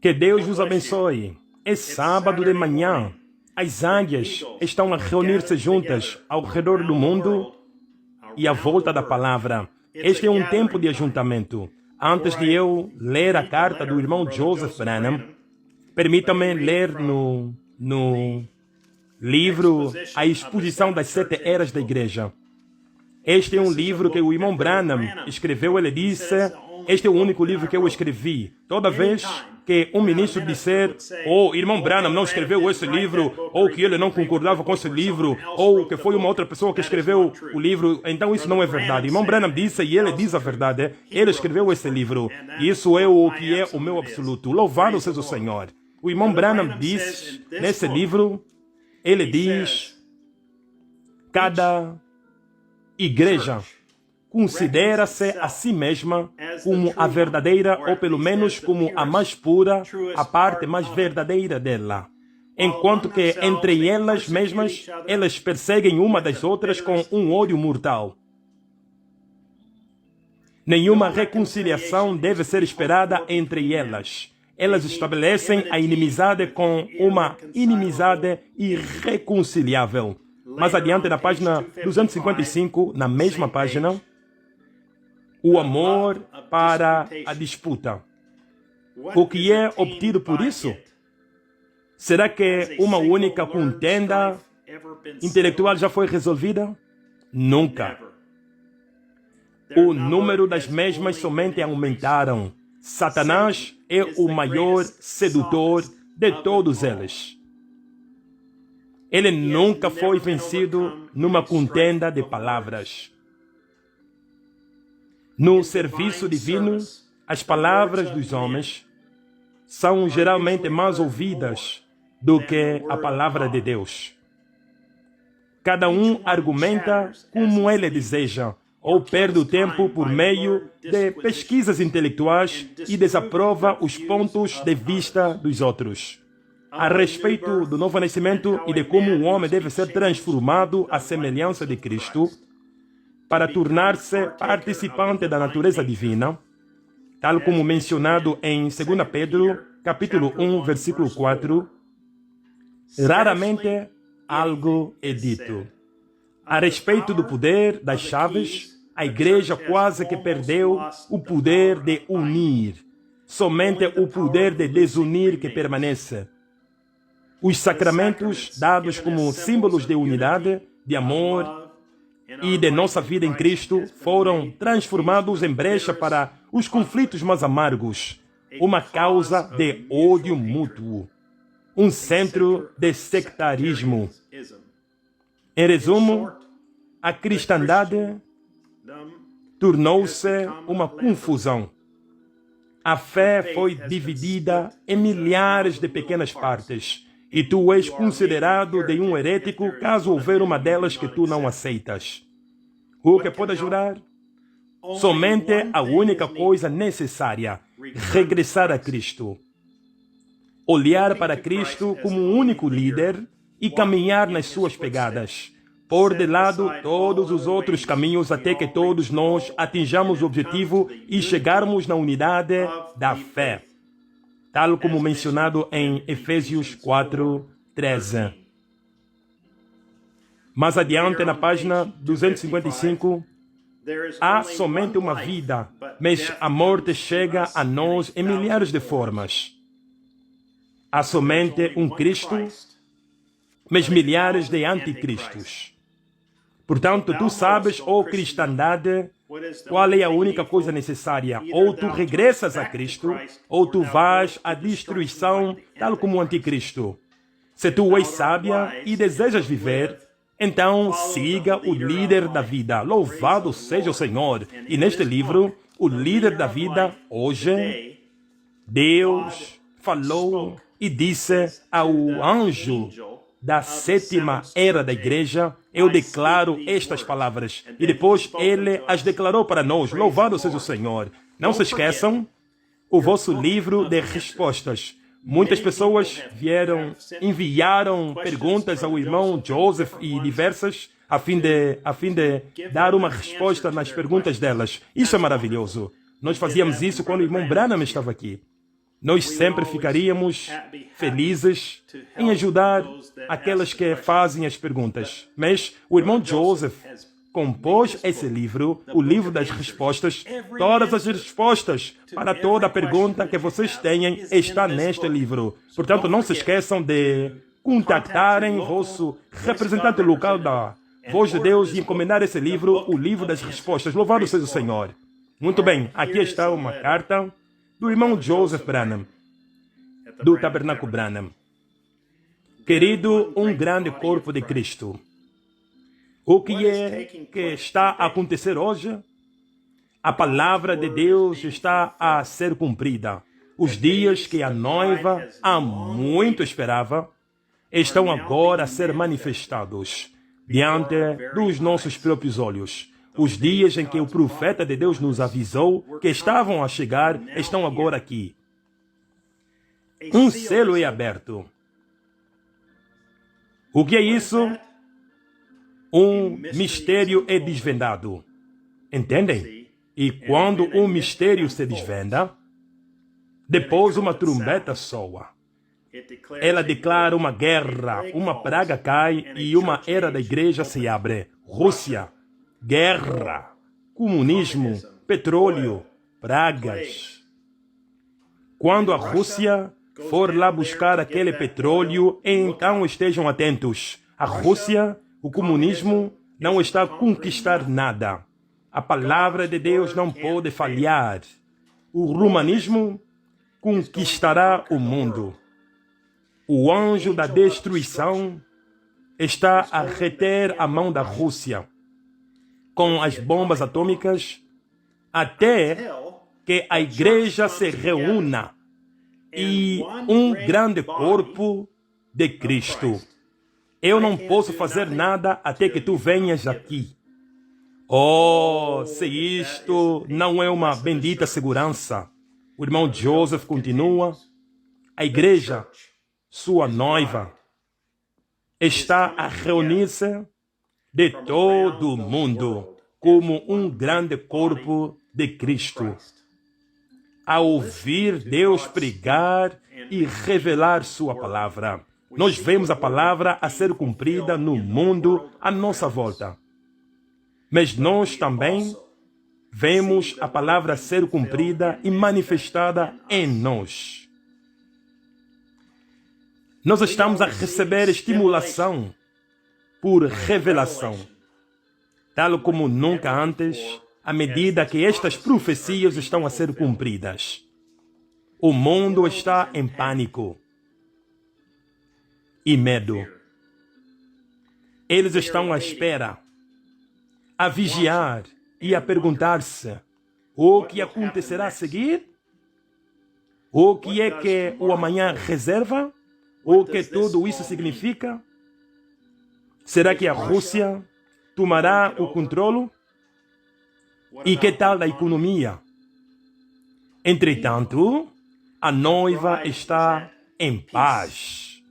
Que Deus os abençoe. É sábado de manhã. As águias estão a reunir-se juntas ao redor do mundo e à volta da palavra. Este é um tempo de ajuntamento. Antes de eu ler a carta do irmão Joseph Branham, permita-me ler no livro A Exposição das 7 Eras da Igreja. Este é um livro que o irmão Branham escreveu. Ele disse: este é o único livro que eu escrevi. Toda vez que um ministro disser, ou irmão Branham não escreveu esse livro, ou que ele não concordava com esse livro, ou que foi uma outra pessoa que escreveu o livro, então isso não é verdade. Irmão Branham disse, e ele diz a verdade, ele escreveu esse livro. Isso é o que é o meu absoluto. Louvado seja o Senhor. O irmão Branham diz, nesse livro, ele diz, cada igreja considera-se a si mesma como a verdadeira, ou pelo menos como a mais pura, a parte mais verdadeira dela. Enquanto que entre elas mesmas, elas perseguem uma das outras com um ódio mortal. Nenhuma reconciliação deve ser esperada entre elas. Elas estabelecem a inimizade com uma inimizade irreconciliável. Mais adiante, na página 255, na mesma página, o amor para a disputa. O que é obtido por isso? Será que uma única contenda intelectual já foi resolvida? Nunca. O número das mesmas somente aumentaram. Satanás é o maior sedutor de todos eles. Ele nunca foi vencido numa contenda de palavras. No serviço divino, as palavras dos homens são geralmente mais ouvidas do que a palavra de Deus. Cada um argumenta como ele deseja, ou perde o tempo por meio de pesquisas intelectuais e desaprova os pontos de vista dos outros. A respeito do novo nascimento e de como o homem deve ser transformado à semelhança de Cristo, para tornar-se participante da natureza divina, tal como mencionado em 2 Pedro, capítulo 1, versículo 4, raramente algo é dito. A respeito do poder das chaves, a igreja quase que perdeu o poder de unir, somente o poder de desunir que permanece. Os sacramentos dados como símbolos de unidade, de amor e de nossa vida em Cristo foram transformados em brecha para os conflitos mais amargos, uma causa de ódio mútuo, um centro de sectarismo. Em resumo, a cristandade tornou-se uma confusão. A fé foi dividida em milhares de pequenas partes, e tu és considerado de um herético caso houver uma delas que tu não aceitas. O que pode ajudar? Somente a única coisa necessária: regressar a Cristo. Olhar para Cristo como um único líder e caminhar nas suas pegadas. Pôr de lado todos os outros caminhos até que todos nós atinjamos o objetivo e chegarmos na unidade da fé. Tal como mencionado em Efésios 4:13. Mais adiante, na página 255, há somente uma vida, mas a morte chega a nós em milhares de formas. Há somente um Cristo, mas milhares de anticristos. Portanto, tu sabes, ó cristandade, qual é a única coisa necessária. Ou tu regressas a Cristo, ou tu vais à destruição, tal como o anticristo. Se tu és sábia e desejas viver, então siga o líder da vida. Louvado seja o Senhor. E neste livro, o líder da vida, hoje, Deus falou e disse ao anjo da 7ª era da igreja: eu declaro estas palavras. E depois ele as declarou para nós. Louvado seja o Senhor. Não se esqueçam, o vosso livro de respostas. Muitas pessoas enviaram perguntas ao irmão Joseph e diversas, a fim de dar uma resposta nas perguntas delas. Isso é maravilhoso. Nós fazíamos isso quando o irmão Branham estava aqui. nós sempre ficaríamos felizes em ajudar aquelas que fazem as perguntas. Mas o irmão Joseph compôs esse livro, o livro das respostas. Todas as respostas para toda a pergunta que vocês tenham está neste livro. Portanto, não se esqueçam de contactarem vosso representante local da Voz de Deus e encomendar esse livro, o livro das respostas. Louvado seja o Senhor. Muito bem, aqui está uma carta do irmão Joseph Branham, do Tabernáculo Branham. Querido, um grande corpo de Cristo. O que é que está a acontecer hoje? A palavra de Deus está a ser cumprida. Os dias que a noiva há muito esperava estão agora a ser manifestados diante dos nossos próprios olhos. Os dias em que o profeta de Deus nos avisou que estavam a chegar estão agora aqui. Um selo é aberto. O que é isso? Um mistério é desvendado. Entendem? E quando um mistério se desvenda, depois uma trombeta soa. Ela declara uma guerra, uma praga cai e uma era da igreja se abre. Rússia, guerra, comunismo, petróleo, pragas. Quando a Rússia for lá buscar aquele petróleo, então estejam atentos. A Rússia, o comunismo, não está a conquistar nada. A palavra de Deus não pode falhar. O humanismo conquistará o mundo. O anjo da destruição está a reter a mão da Rússia com as bombas atômicas até que a igreja se reúna e um grande corpo de Cristo. Eu não posso fazer nada até que tu venhas aqui. Oh, se isto não é uma bendita segurança. O irmão Joseph continua. A igreja, sua noiva, está a reunir-se de todo o mundo como um grande corpo de Cristo, a ouvir Deus pregar e revelar sua palavra. Nós vemos a palavra a ser cumprida no mundo à nossa volta. Mas nós também vemos a palavra a ser cumprida e manifestada em nós. Nós estamos a receber estimulação por revelação, tal como nunca antes, à medida que estas profecias estão a ser cumpridas. O mundo está em pânico e medo. Eles estão à espera, a vigiar e a perguntar-se o que acontecerá a seguir? O que é que o amanhã reserva? O que tudo isso significa? Será que a Rússia tomará o controle? E que tal a economia? Entretanto, a noiva está em paz.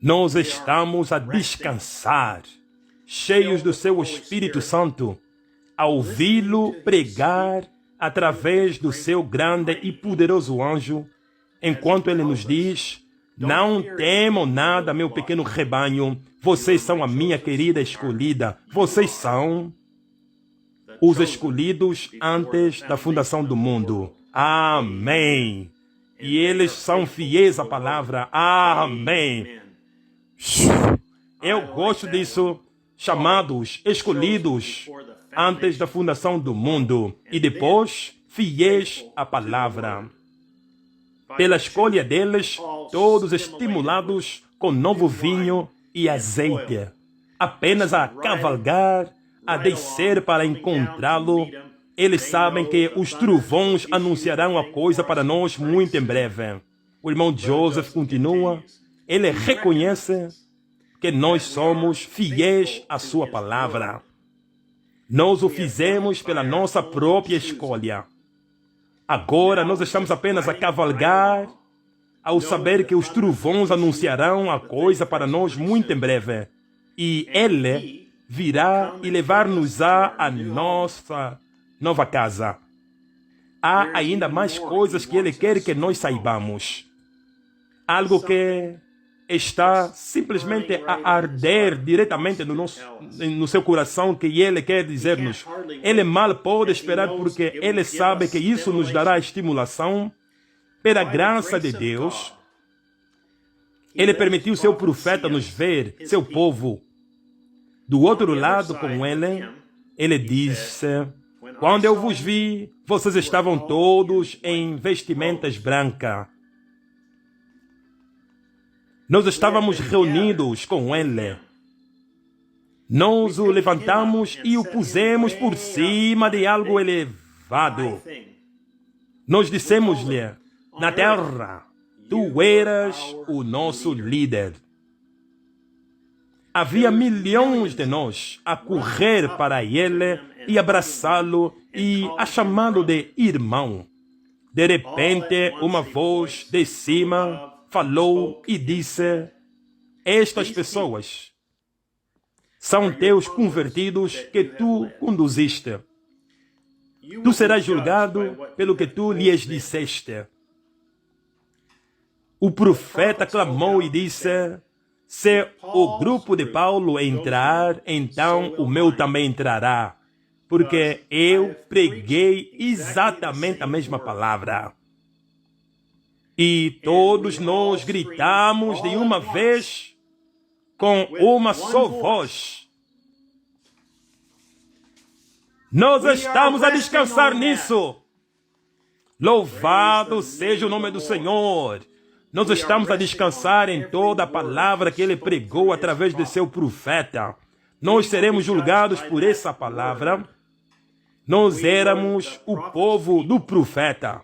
Nós estamos a descansar, cheios do seu Espírito Santo, a ouvi-lo pregar através do seu grande e poderoso anjo, enquanto ele nos diz: não temam nada, meu pequeno rebanho, vocês são a minha querida escolhida, vocês são os escolhidos antes da fundação do mundo. Amém. E eles são fiéis à palavra. Amém. Eu gosto disso. Chamados, escolhidos antes da fundação do mundo e depois fiéis à palavra. Pela escolha deles, todos estimulados com novo vinho e azeite, apenas a cavalgar, a descer para encontrá-lo. Eles sabem que os trovões anunciarão a coisa para nós muito em breve. O irmão Joseph continua. Ele reconhece que nós somos fiéis à sua palavra. Nós o fizemos pela nossa própria escolha. Agora nós estamos apenas a cavalgar ao saber que os trovões anunciarão a coisa para nós muito em breve. E Ele virá e levar-nos à nossa nova casa. há ainda mais coisas que Ele quer que nós saibamos. Algo que está simplesmente a arder diretamente no seu coração, que Ele quer dizer-nos. Ele mal pode esperar, porque Ele sabe que isso nos dará estimulação. Pela graça de Deus, Ele permitiu seu profeta nos ver, seu povo. Do outro lado com Ele, Ele disse: quando eu vos vi, vocês estavam todos em vestimentas brancas. Nós estávamos reunidos com Ele. Nós o levantamos e o pusemos por cima de algo elevado. Nós dissemos-lhe: na terra, tu eras o nosso líder. Havia milhões de nós a correr para Ele e abraçá-lo e a chamá-lo de irmão. De repente, uma voz de cima falou e disse: estas pessoas são teus convertidos que tu conduziste. Tu serás julgado pelo que tu lhes disseste. O profeta clamou e disse: se o grupo de Paulo entrar, então o meu também entrará, porque eu preguei exatamente a mesma palavra. E todos nós gritamos de uma vez, com uma só voz: nós estamos a descansar nisso. Louvado seja o nome do Senhor. Nós estamos a descansar em toda a palavra que Ele pregou através de seu profeta. Nós seremos julgados por essa palavra. Nós éramos o povo do profeta.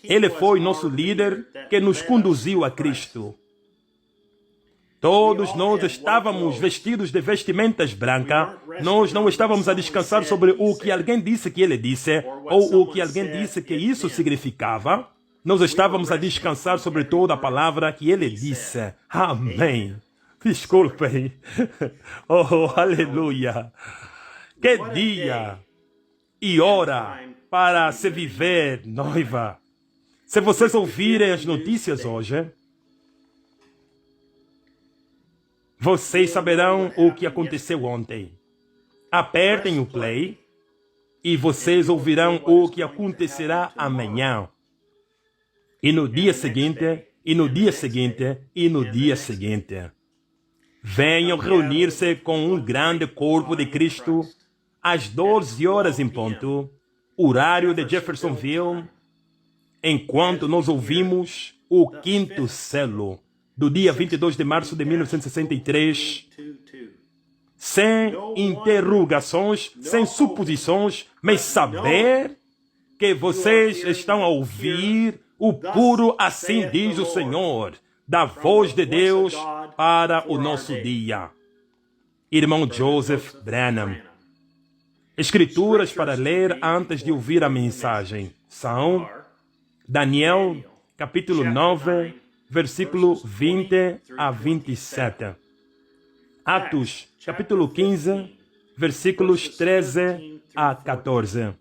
Ele foi nosso líder que nos conduziu a Cristo. Todos nós estávamos vestidos de vestimentas brancas. Nós não estávamos a descansar sobre o que alguém disse que Ele disse, ou o que alguém disse que isso significava. Nós estávamos a descansar sobre toda a palavra que Ele disse. Amém. Desculpem. Oh, aleluia. Que dia e hora para se viver noiva. Se vocês ouvirem as notícias hoje, vocês saberão o que aconteceu ontem. Apertem o play e vocês ouvirão o que acontecerá amanhã. E no dia seguinte, e no dia seguinte, e no dia seguinte. Venham reunir-se com um grande corpo de Cristo às 12 horas em ponto, horário de Jeffersonville, enquanto nós ouvimos o quinto selo do dia 22 de março de 1963, sem interrogações, sem suposições, mas saber que vocês estão a ouvir o puro assim diz o Senhor, da voz de Deus para o nosso dia. Irmão Joseph Branham. Escrituras para ler antes de ouvir a mensagem são Daniel, capítulo 9, versículo 20 a 27. Atos, capítulo 15, versículos 13 a 14.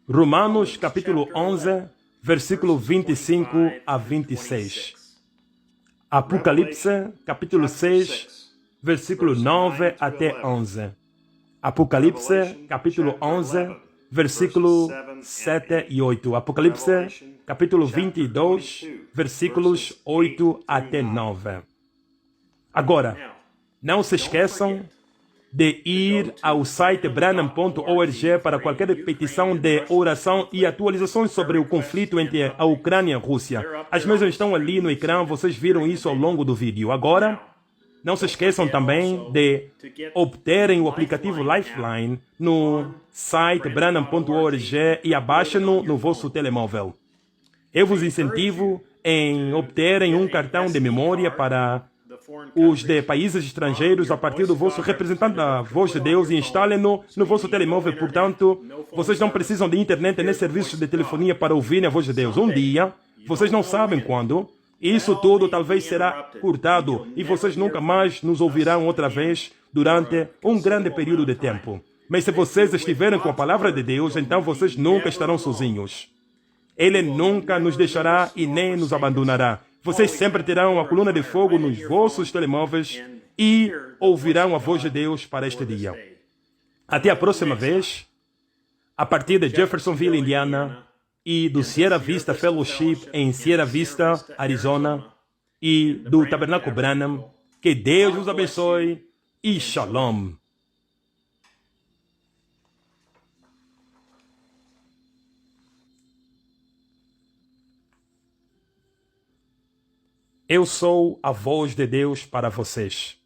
Romanos, capítulo 11, versículo 25 a 26. Apocalipse, capítulo 6, versículo 9 até 11. Apocalipse, capítulo 11, versículo 7 e 8. Apocalipse, capítulo 22, versículos 8 até 9. Agora, não se esqueçam de ir ao site branham.org para qualquer petição de oração e atualizações sobre o conflito entre a Ucrânia e a Rússia. As mesmas estão ali no ecrã, vocês viram isso ao longo do vídeo. Agora, não se esqueçam também de obterem o aplicativo Lifeline no site branham.org e abaixem-no no vosso telemóvel. Eu vos incentivo em obterem um cartão de memória para os de países estrangeiros a partir do vosso representante da Voz de Deus e instalem-no no vosso telemóvel. Portanto, vocês não precisam de internet nem serviços de telefonia para ouvirem a Voz de Deus. Um dia, vocês não sabem quando, isso tudo talvez será cortado e vocês nunca mais nos ouvirão outra vez durante um grande período de tempo. Mas se vocês estiverem com a palavra de Deus, então vocês nunca estarão sozinhos. Ele nunca nos deixará e nem nos abandonará. Vocês sempre terão uma coluna de fogo nos vossos telemóveis e ouvirão a voz de Deus para este dia. Até a próxima vez, a partir de Jeffersonville, Indiana, e do Sierra Vista Fellowship em Sierra Vista, Arizona, e do Tabernáculo Branham. Que Deus os abençoe e Shalom. Eu sou a voz de Deus para vocês.